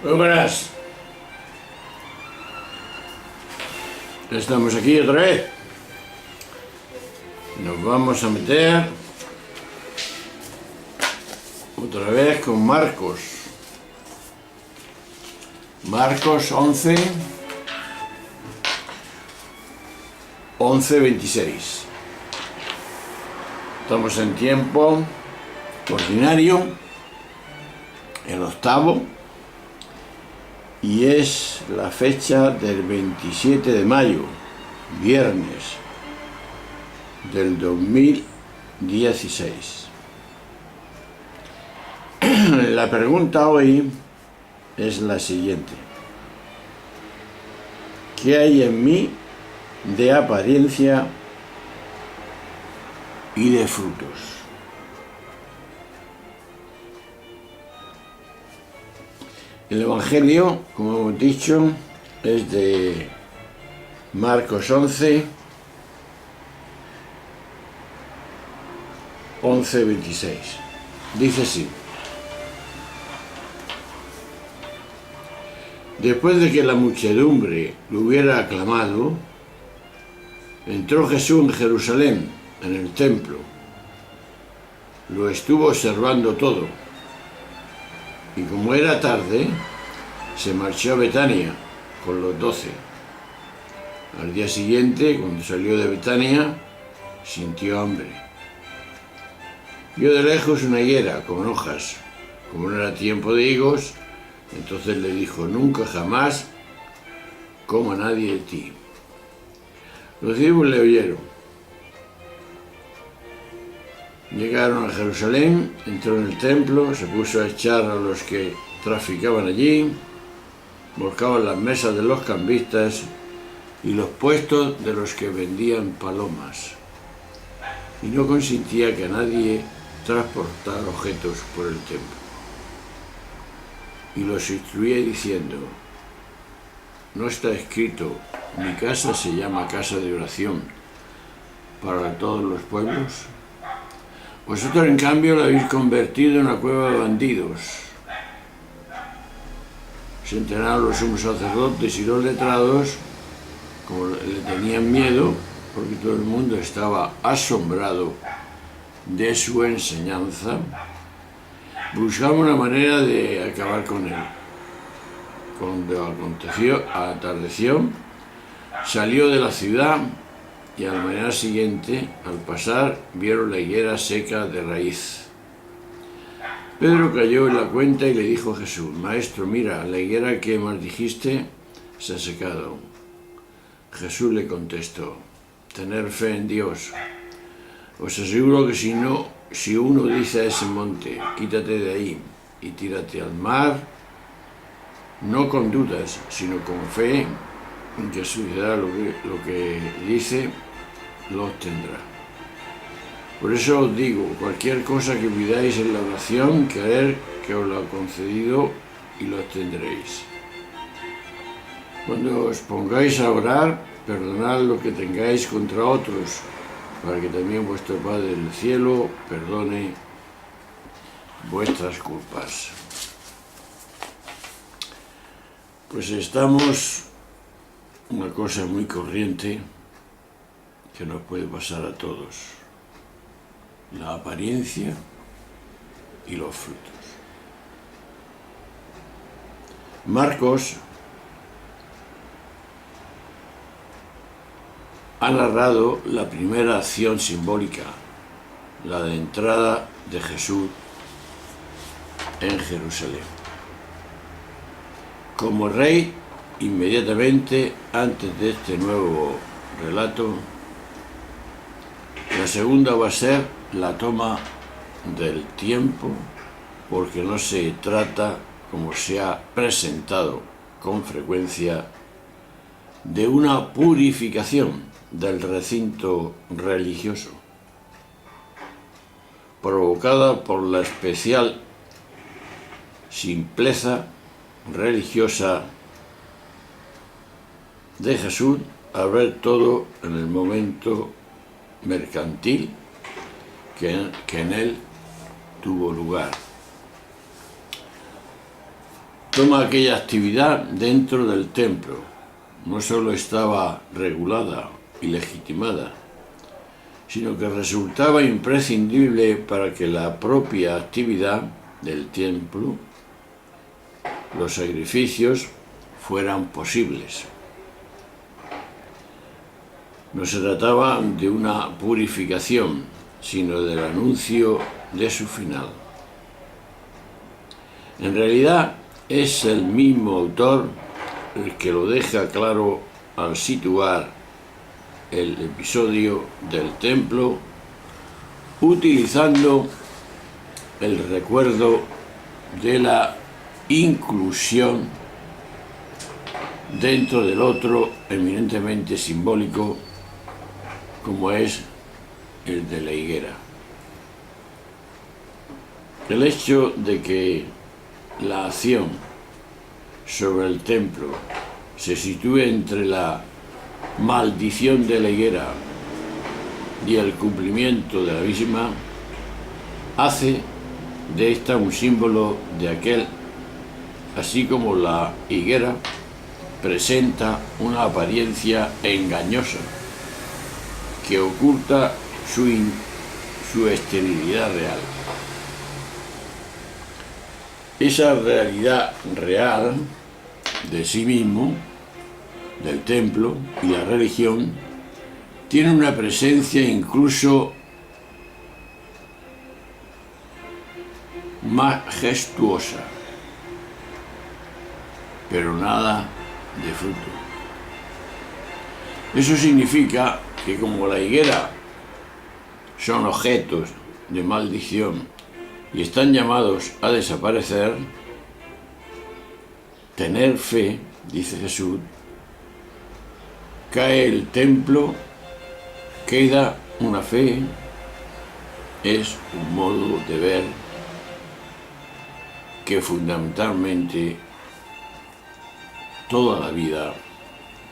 Muy buenas. Estamos aquí otra vez. Nos vamos a meter otra vez con Marcos. Marcos 11, 26. Estamos en tiempo ordinario, el octavo, y es la fecha del 27 de mayo, viernes del 2016. La pregunta hoy es la siguiente: ¿qué hay en mí de apariencia y de frutos? El Evangelio, como hemos dicho, es de Marcos 11, 26. Dice así: después de que la muchedumbre lo hubiera aclamado, entró Jesús en Jerusalén, en el templo. Lo estuvo observando todo. Y como era tarde, se marchó a Betania con los 12. Al día siguiente, cuando salió de Betania, sintió hambre. Vio de lejos una higuera con hojas. Como no era tiempo de higos, entonces le dijo: nunca jamás coma nadie de ti. Los discípulos le oyeron. Llegaron a Jerusalén, entró en el templo, se puso a echar a los que traficaban allí, volcaban las mesas de los cambistas y los puestos de los que vendían palomas, y no consentía que a nadie transportara objetos por el templo. Y los instruía diciendo: ¿no está escrito, mi casa se llama casa de oración para todos los pueblos? Vosotros, en cambio, la habéis convertido en una cueva de bandidos. Se enteraron los sumos sacerdotes y los letrados, como le tenían miedo, porque todo el mundo estaba asombrado de su enseñanza. Buscaban una manera de acabar con él. Cuando atardeció, salió de la ciudad, y a la mañana siguiente, al pasar, vieron la higuera seca de raíz. Pedro cayó en la cuenta y le dijo a Jesús: Maestro, mira, la higuera que maldijiste se ha secado. Jesús le contestó: tener fe en Dios. Os aseguro que si uno dice a ese monte: quítate de ahí y tírate al mar, no con dudas, sino con fe en que sucederá lo que dice, lo obtendrá. Por eso os digo, cualquier cosa que pidáis en la oración, creed que os lo ha concedido y lo obtendréis. Cuando os pongáis a orar, perdonad lo que tengáis contra otros, para que también vuestro Padre del cielo perdone vuestras culpas. Pues estamos una cosa muy corriente que nos puede pasar a todos: la apariencia y los frutos. Marcos ha narrado la primera acción simbólica, la de entrada de Jesús en Jerusalén. Como rey, inmediatamente antes de este nuevo relato, la segunda va a ser la toma del tiempo, porque no se trata, como se ha presentado con frecuencia, de una purificación del recinto religioso, provocada por la especial simpleza religiosa de Jesús al ver todo en el momento mercantil que en él tuvo lugar. toma aquella actividad dentro del templo. No solo estaba regulada y legitimada, sino que resultaba imprescindible para que la propia actividad del templo, los sacrificios, fueran posibles. No se trataba de una purificación, sino del anuncio de su final. En realidad es el mismo autor el que lo deja claro al situar el episodio del templo, utilizando el recuerdo de la inclusión dentro del otro eminentemente simbólico, como es el de la higuera. El hecho de que la acción sobre el templo se sitúe entre la maldición de la higuera y el cumplimiento de la misma hace de esta un símbolo de aquel, así como la higuera presenta una apariencia engañosa que oculta su esterilidad real. Esa realidad real de sí mismo, del templo y la religión, tiene una presencia incluso majestuosa, pero nada de fruto. Eso significa que como la higuera son objetos de maldición y están llamados a desaparecer, tener fe, dice Jesús, cae el templo, queda una fe, es un modo de ver que fundamentalmente toda la vida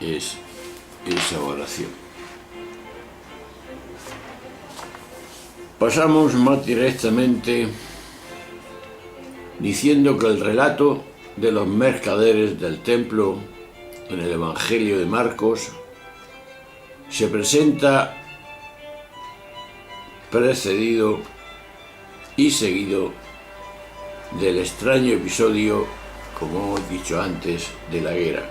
es esa oración. Pasamos más directamente diciendo que el relato de los mercaderes del templo en el Evangelio de Marcos se presenta precedido y seguido del extraño episodio, como hemos dicho antes, de la higuera,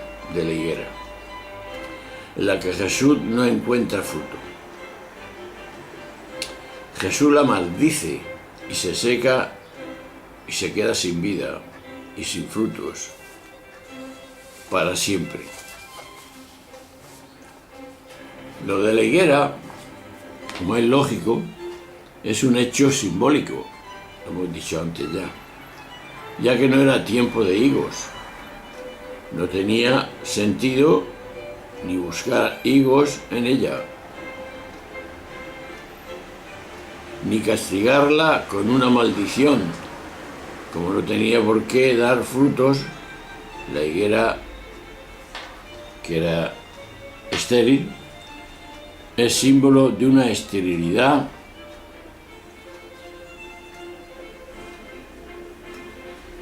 en la que Jesús no encuentra fruto. Jesús la maldice y se seca y se queda sin vida y sin frutos para siempre. Lo de la higuera, como es lógico, es un hecho simbólico, lo hemos dicho antes ya que no era tiempo de higos. No tenía sentido ni buscar higos en ella, ni castigarla con una maldición, como no tenía por qué dar frutos. La higuera, que era estéril, es símbolo de una esterilidad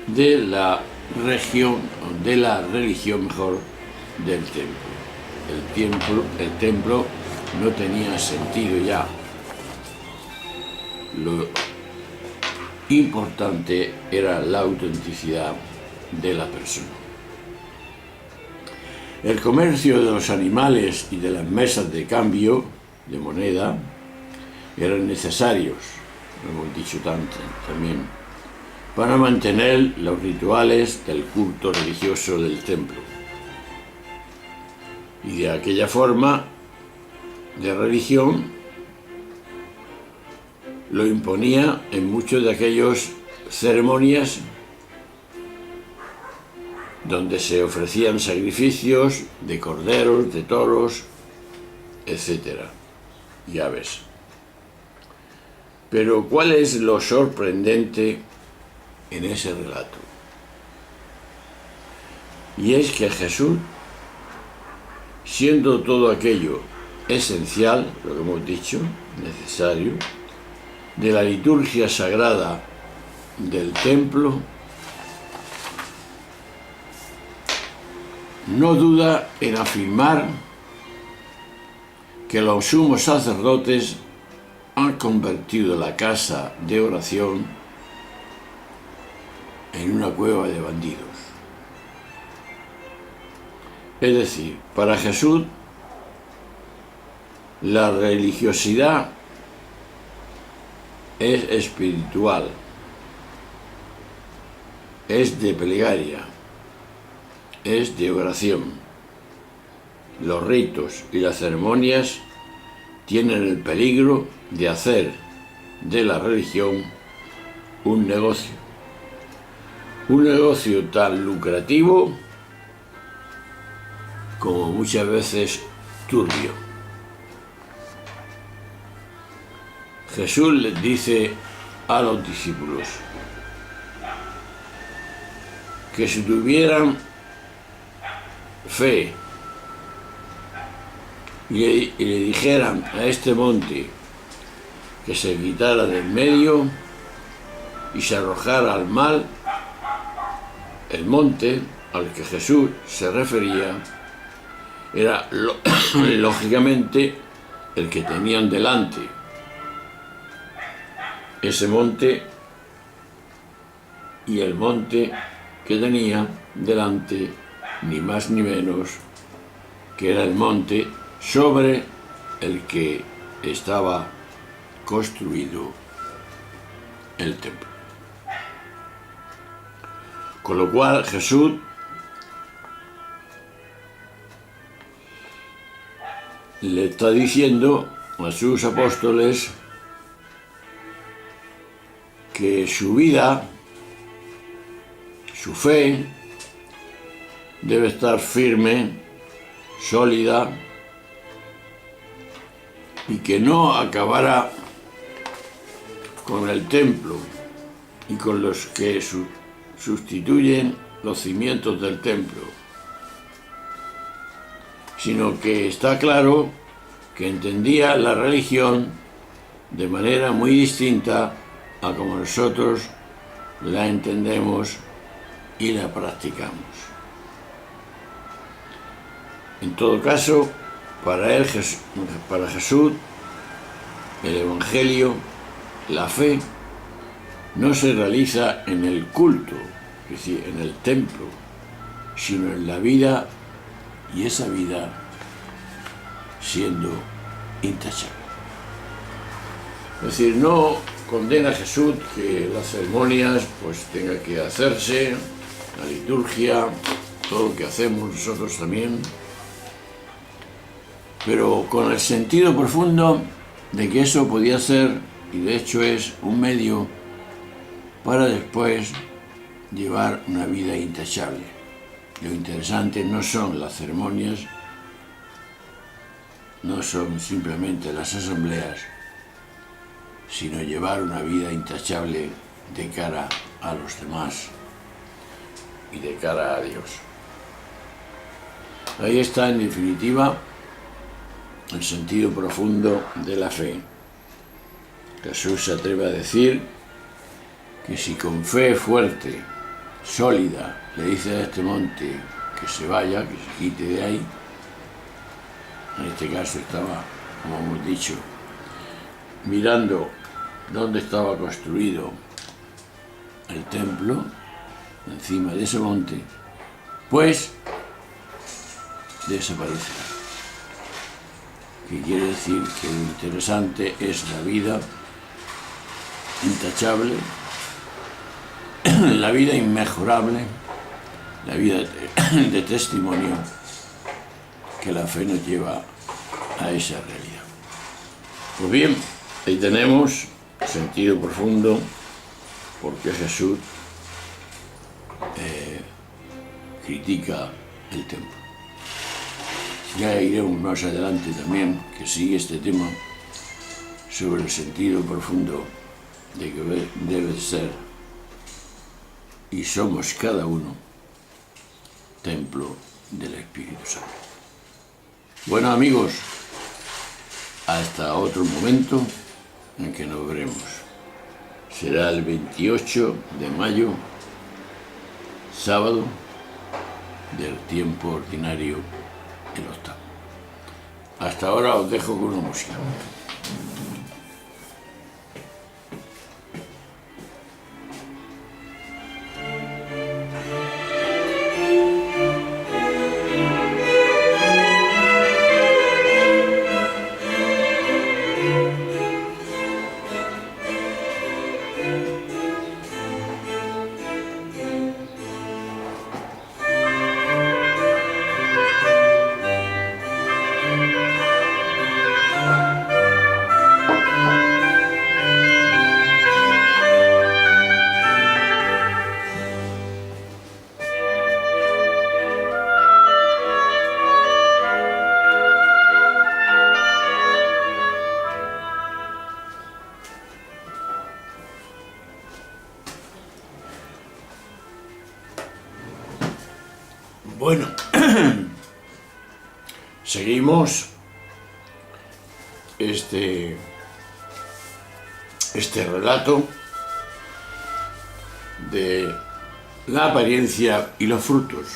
de la religión mejor, del templo. El templo no tenía sentido ya. Lo importante era la autenticidad de la persona. El comercio de los animales y de las mesas de cambio de moneda eran necesarios, lo hemos dicho también, para mantener los rituales del culto religioso del templo. Y de aquella forma de religión lo imponía en muchos de aquellos ceremonias donde se ofrecían sacrificios de corderos, de toros, etc., y aves. Pero ¿cuál es lo sorprendente en ese relato? Y es que Jesús, siendo todo aquello esencial, lo que hemos dicho, necesario, de la liturgia sagrada del templo, no duda en afirmar que los sumos sacerdotes han convertido la casa de oración en una cueva de bandidos. Es decir, para Jesús, la religiosidad es espiritual, es de plegaria, es de oración. Los ritos y las ceremonias tienen el peligro de hacer de la religión un negocio tan lucrativo como muchas veces turbio. Jesús les dice a los discípulos que si tuvieran fe y le dijeran a este monte que se quitara del medio y se arrojara al mar, el monte al que Jesús se refería era lógicamente el que tenían delante. Ese monte y el monte que tenía delante, ni más ni menos que era el monte sobre el que estaba construido el templo. Con lo cual Jesús le está diciendo a sus apóstoles que su vida, su fe, debe estar firme, sólida, y que no acabará con el templo y con los que sustituyen los cimientos del templo, sino que está claro que entendía la religión de manera muy distinta a como nosotros la entendemos y la practicamos. En todo caso, para Jesús, el Evangelio, la fe, no se realiza en el culto, es decir, en el templo, sino en la vida, y esa vida siendo intachable. Es decir, no condena a Jesús que las ceremonias pues tenga que hacerse, la liturgia, todo lo que hacemos nosotros también, pero con el sentido profundo de que eso podía ser, y de hecho es, un medio para después llevar una vida intachable. Lo interesante no son las ceremonias, no son simplemente las asambleas, sino llevar una vida intachable de cara a los demás y de cara a Dios. Ahí está, en definitiva, el sentido profundo de la fe. Jesús se atreve a decir que si con fe fuerte, sólida, le dice a este monte que se vaya, que se quite de ahí, en este caso estaba, como hemos dicho, mirando dónde estaba construido el templo, encima de ese monte, pues desaparecerá. Que quiere decir que lo interesante es la vida intachable, la vida inmejorable, la vida de testimonio que la fe nos lleva a esa realidad. Pues bien, ahí tenemos sentido profundo porque Jesús critica el templo. Ya iremos más adelante también, que sigue este tema, sobre el sentido profundo de que debe ser y somos cada uno templo del Espíritu Santo. Bueno, amigos, hasta otro momento en que nos veremos. Será el 28 de mayo, sábado, del tiempo ordinario, el octavo. Hasta ahora os dejo con una música. Bueno, seguimos este relato de la apariencia y los frutos.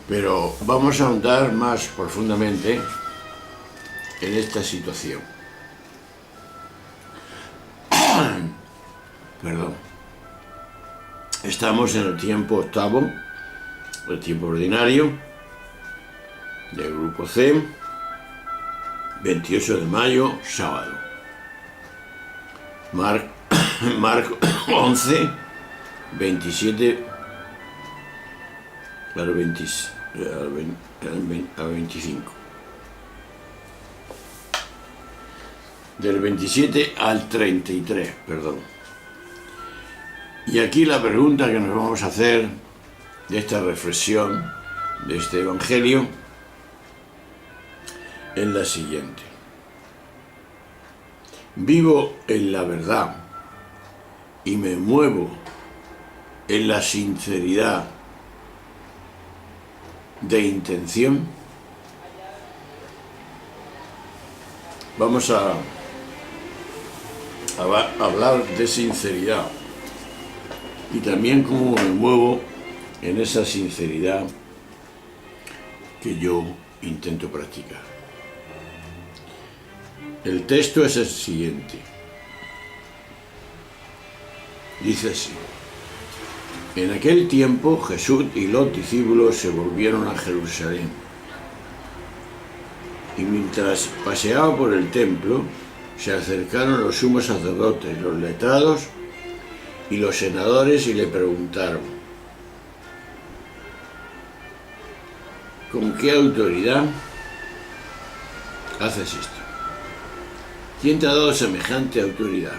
Pero vamos a ahondar más profundamente en esta situación. Perdón. Estamos en el tiempo octavo, el tiempo ordinario, del grupo C, 28 de mayo, sábado. Marcos 11, 27 al 25. Del 27 al 33, perdón. Y aquí la pregunta que nos vamos a hacer de esta reflexión, de este Evangelio, es la siguiente. ¿Vivo en la verdad y me muevo en la sinceridad de intención? Vamos a hablar de sinceridad. Y también cómo me muevo en esa sinceridad que yo intento practicar. El texto es el siguiente. Dice así. En aquel tiempo Jesús y los discípulos se volvieron a Jerusalén. Y mientras paseaba por el templo, se acercaron los sumos sacerdotes, los letrados y los senadores y le preguntaron: ¿con qué autoridad haces esto? ¿Quién te ha dado semejante autoridad?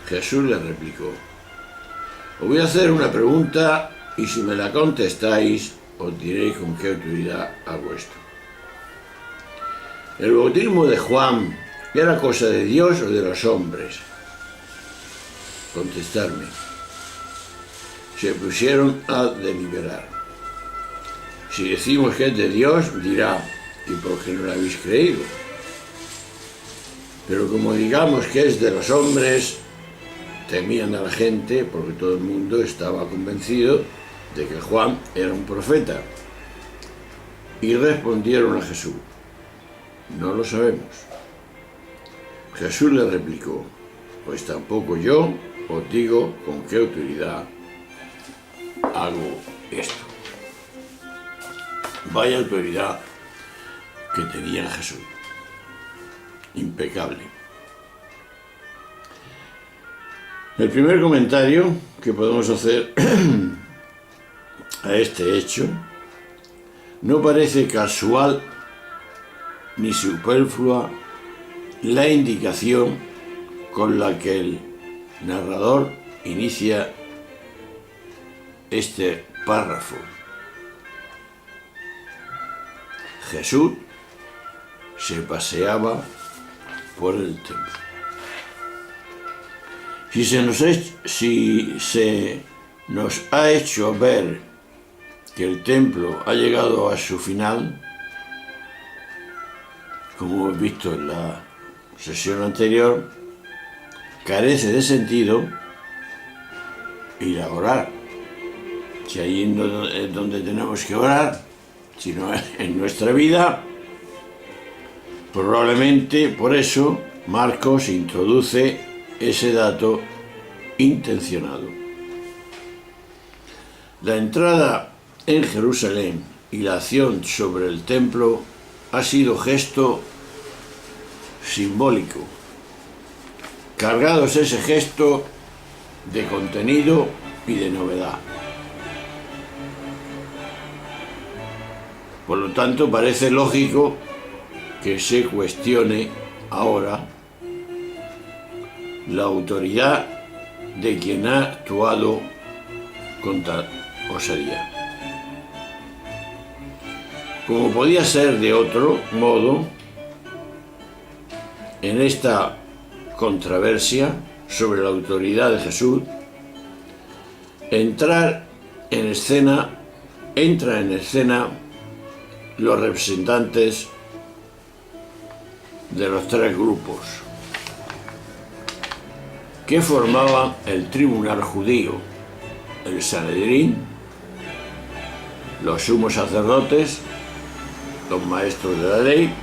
Jesús le replicó: os voy a hacer una pregunta y si me la contestáis os diré con qué autoridad hago esto. ¿El bautismo de Juan era cosa de Dios o de los hombres? Contestarme. Se pusieron a deliberar. Si decimos que es de Dios, dirá: ¿y por qué no lo habéis creído? Pero como digamos que es de los hombres, temían a la gente porque todo el mundo estaba convencido de que Juan era un profeta. Y respondieron a Jesús: no lo sabemos. Jesús le replicó: pues tampoco yo os digo con qué autoridad hago esto. Vaya autoridad que tenía Jesús. Impecable. El primer comentario que podemos hacer a este hecho no parece casual ni superflua la indicación con la que el narrador inicia este párrafo. Jesús se paseaba por el templo. Si se nos ha hecho ver que el templo ha llegado a su final, como hemos visto en la sesión anterior, carece de sentido ir a orar, si ahí es donde tenemos que orar, sino en nuestra vida. Probablemente por eso Marcos introduce ese dato intencionado. La entrada en Jerusalén y la acción sobre el templo ha sido gesto simbólico, cargados ese gesto de contenido y de novedad. Por lo tanto, parece lógico que se cuestione ahora la autoridad de quien ha actuado con tal osadía. Como podía ser de otro modo, en esta controversia sobre la autoridad de Jesús, entra en escena los representantes de los tres grupos que formaban el tribunal judío: el Sanedrín, los sumos sacerdotes, los maestros de la ley,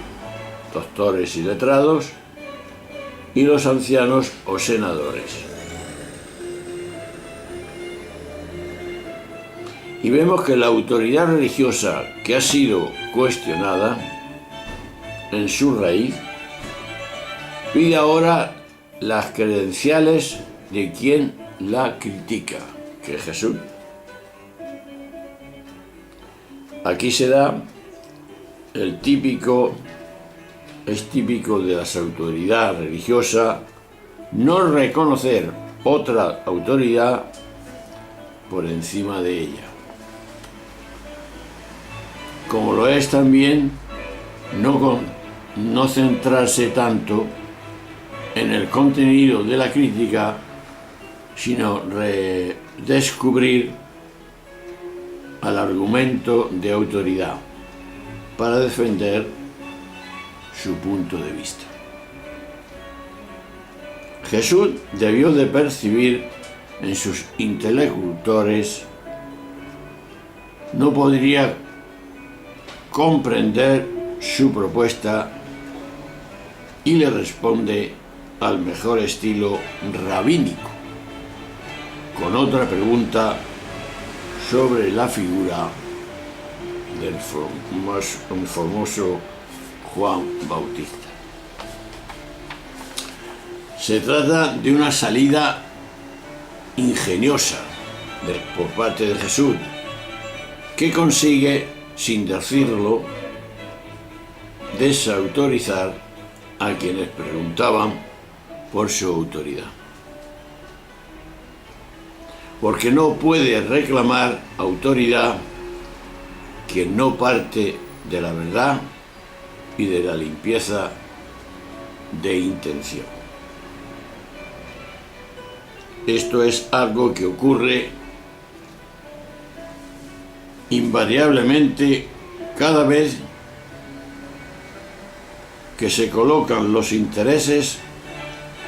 doctores y letrados, y los ancianos o senadores. Y vemos que la autoridad religiosa que ha sido cuestionada en su raíz pide ahora las credenciales de quien la critica, que es Jesús. Aquí se da es típico de las autoridades religiosas no reconocer otra autoridad por encima de ella. Como lo es también no centrarse tanto en el contenido de la crítica, sino redescubrir al argumento de autoridad para defender su punto de vista. Jesús debió de percibir en sus interlocutores, no podría comprender su propuesta y le responde al mejor estilo rabínico, con otra pregunta sobre la figura del famoso Juan Bautista. Se trata de una salida ingeniosa por parte de Jesús, que consigue, sin decirlo, desautorizar a quienes preguntaban por su autoridad. Porque no puede reclamar autoridad quien no parte de la verdad y de la limpieza de intención. Esto es algo que ocurre invariablemente cada vez que se colocan los intereses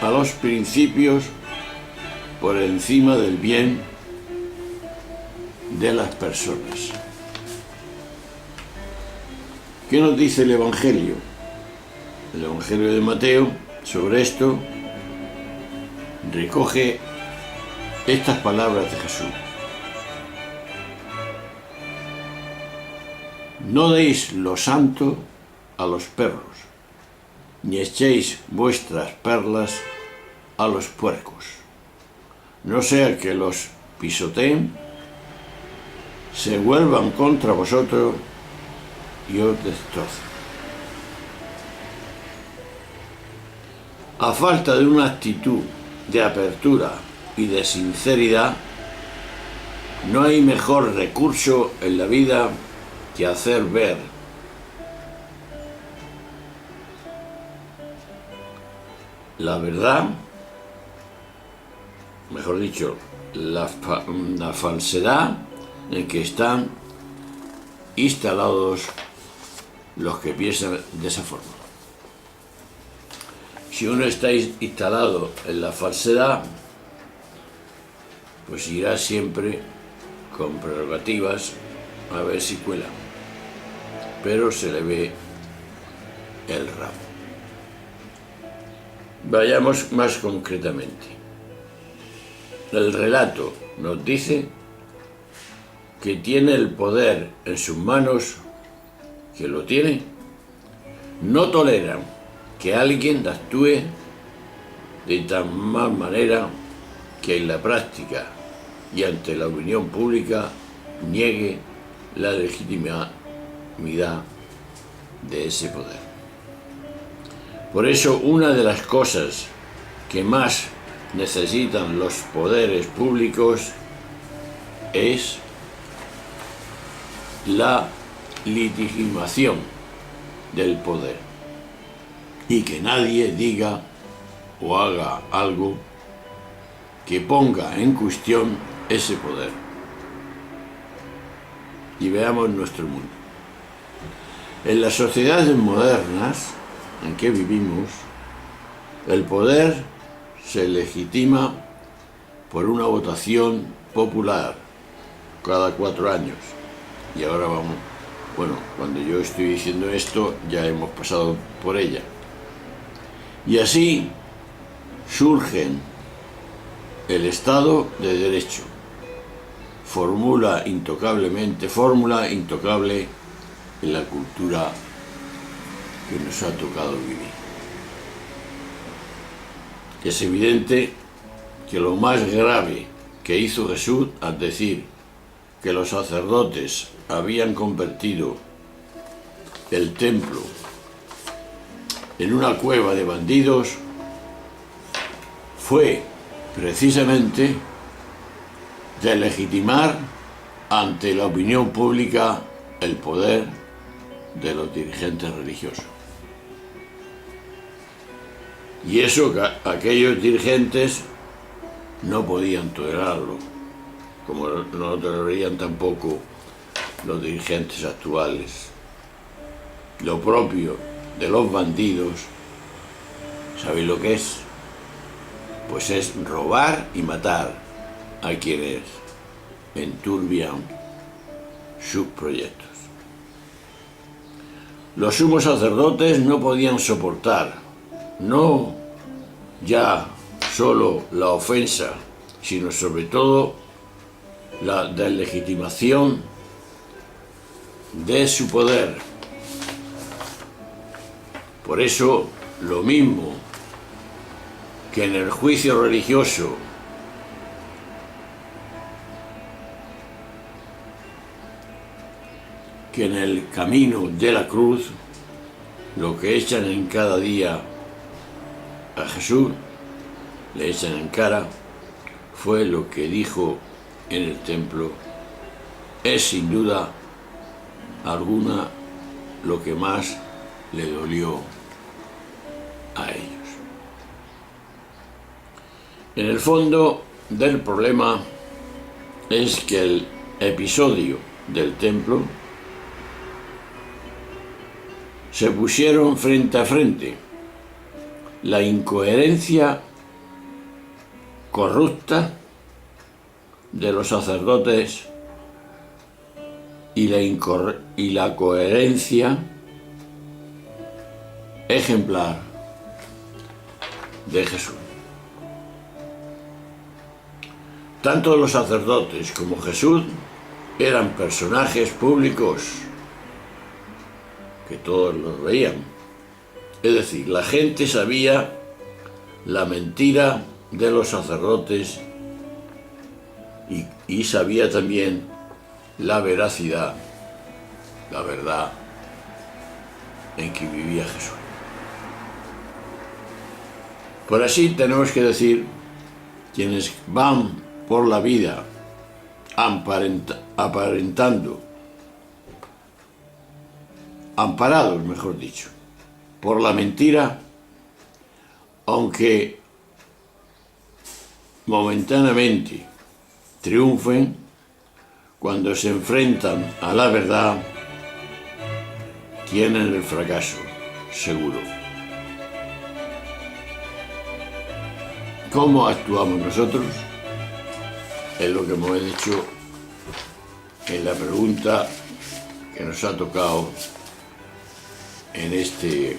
a los principios por encima del bien de las personas. ¿Qué nos dice el Evangelio? El Evangelio de Mateo sobre esto recoge estas palabras de Jesús. No deis lo santo a los perros, ni echéis vuestras perlas a los puercos, no sea que los pisoteen, se vuelvan contra vosotros y os destrocen. A falta de una actitud de apertura y de sinceridad, no hay mejor recurso en la vida que hacer ver la verdad, mejor dicho, la falsedad en que están instalados los que piensan de esa forma. Si uno está instalado en la falsedad, pues irá siempre con prerrogativas, a ver si cuela. Pero se le ve el rabo. Vayamos más concretamente. El relato nos dice que tiene el poder en sus manos, que lo tiene. No toleran que alguien actúe de tan mal manera que en la práctica y ante la opinión pública niegue la legitimidad de ese poder. Por eso, una de las cosas que más necesitan los poderes públicos es la legitimación del poder, y que nadie diga o haga algo que ponga en cuestión ese poder. Y veamos nuestro mundo. En las sociedades modernas en que vivimos, el poder se legitima por una votación popular cada 4 años. Y ahora vamos, cuando yo estoy diciendo esto, ya hemos pasado por ella. Y así surgen el Estado de Derecho, fórmula intocable en la cultura que nos ha tocado vivir. Es evidente que lo más grave que hizo Jesús al decir que los sacerdotes habían convertido el templo en una cueva de bandidos fue precisamente de legitimar ante la opinión pública el poder de los dirigentes religiosos. Y eso que aquellos dirigentes no podían tolerarlo, como no lo tolerarían tampoco los dirigentes actuales. Lo propio de los bandidos, ¿sabéis lo que es? Pues es robar y matar a quienes enturbian sus proyectos. Los sumos sacerdotes no podían soportar, no ya solo la ofensa, sino sobre todo la deslegitimación de su poder. Por eso, lo mismo que en el juicio religioso que en el camino de la cruz, lo que echan en cada día a Jesús, le echan en cara, fue lo que dijo en el templo, es sin duda alguna lo que más le dolió a ellos. En el fondo del problema es que el episodio del templo se pusieron frente a frente la incoherencia corrupta de los sacerdotes y la coherencia ejemplar de Jesús. Tanto los sacerdotes como Jesús eran personajes públicos que todos los veían. Es decir, la gente sabía la mentira de los sacerdotes y sabía también la veracidad, la verdad en que vivía Jesús. Por así tenemos que decir, quienes van por la vida amparados, mejor dicho, por la mentira, aunque momentáneamente triunfen, cuando se enfrentan a la verdad, tienen el fracaso seguro. ¿Cómo actuamos nosotros? Es lo que hemos hecho en la pregunta que nos ha tocado en este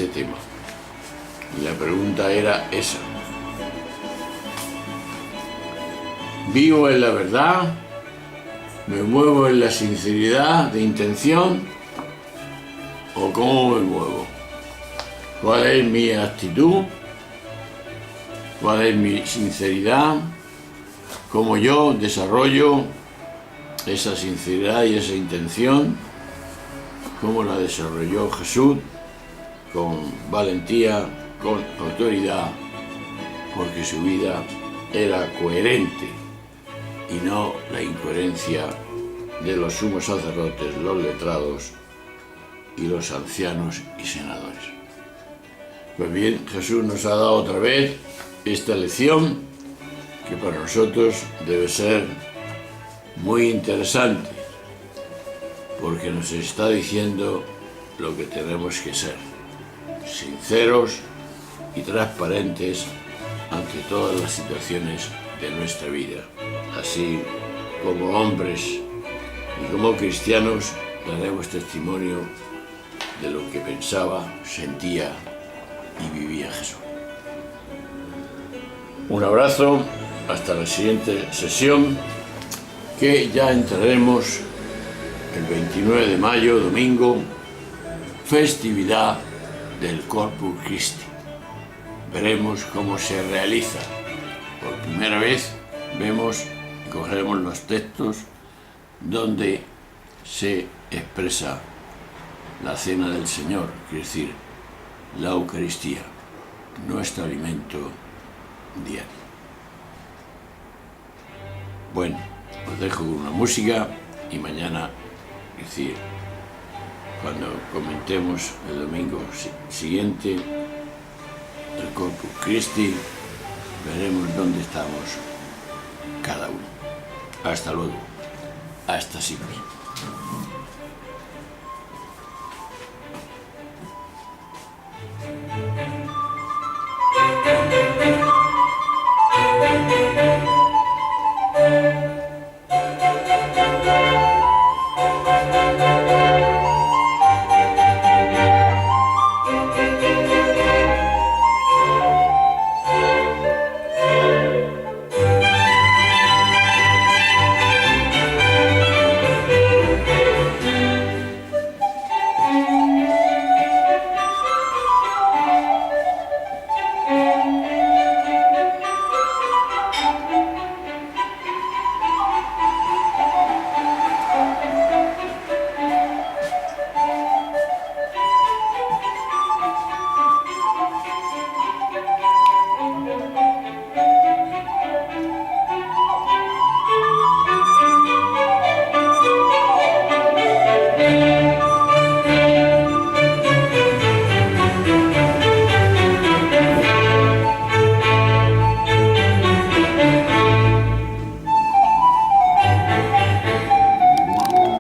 tema. Y la pregunta era esa. ¿Vivo en la verdad? ¿Me muevo en la sinceridad de intención? ¿O cómo me muevo? ¿Cuál es mi actitud? ¿Cuál es mi sinceridad? ¿Cómo yo desarrollo esa sinceridad y esa intención? ¿Cómo la desarrolló Jesús? Con valentía, con autoridad, porque su vida era coherente y no la incoherencia de los sumos sacerdotes, los letrados y los ancianos y senadores. Pues bien, Jesús nos ha dado otra vez esta lección que para nosotros debe ser muy interesante, porque nos está diciendo lo que tenemos que ser: sinceros y transparentes ante todas las situaciones de nuestra vida. Así como hombres y como cristianos daremos testimonio de lo que pensaba, sentía y vivía Jesús. Un abrazo, hasta la siguiente sesión, que ya entraremos el 29 de mayo, domingo, festividad del Corpus Christi. Veremos cómo se realiza. Por primera vez vemos y cogeremos los textos donde se expresa la cena del Señor, es decir, la Eucaristía, nuestro alimento diario. Bueno, os dejo con una música y mañana, es decir, cuando comentemos el domingo siguiente el Corpus Christi, veremos dónde estamos cada uno. Hasta luego. Hasta siempre.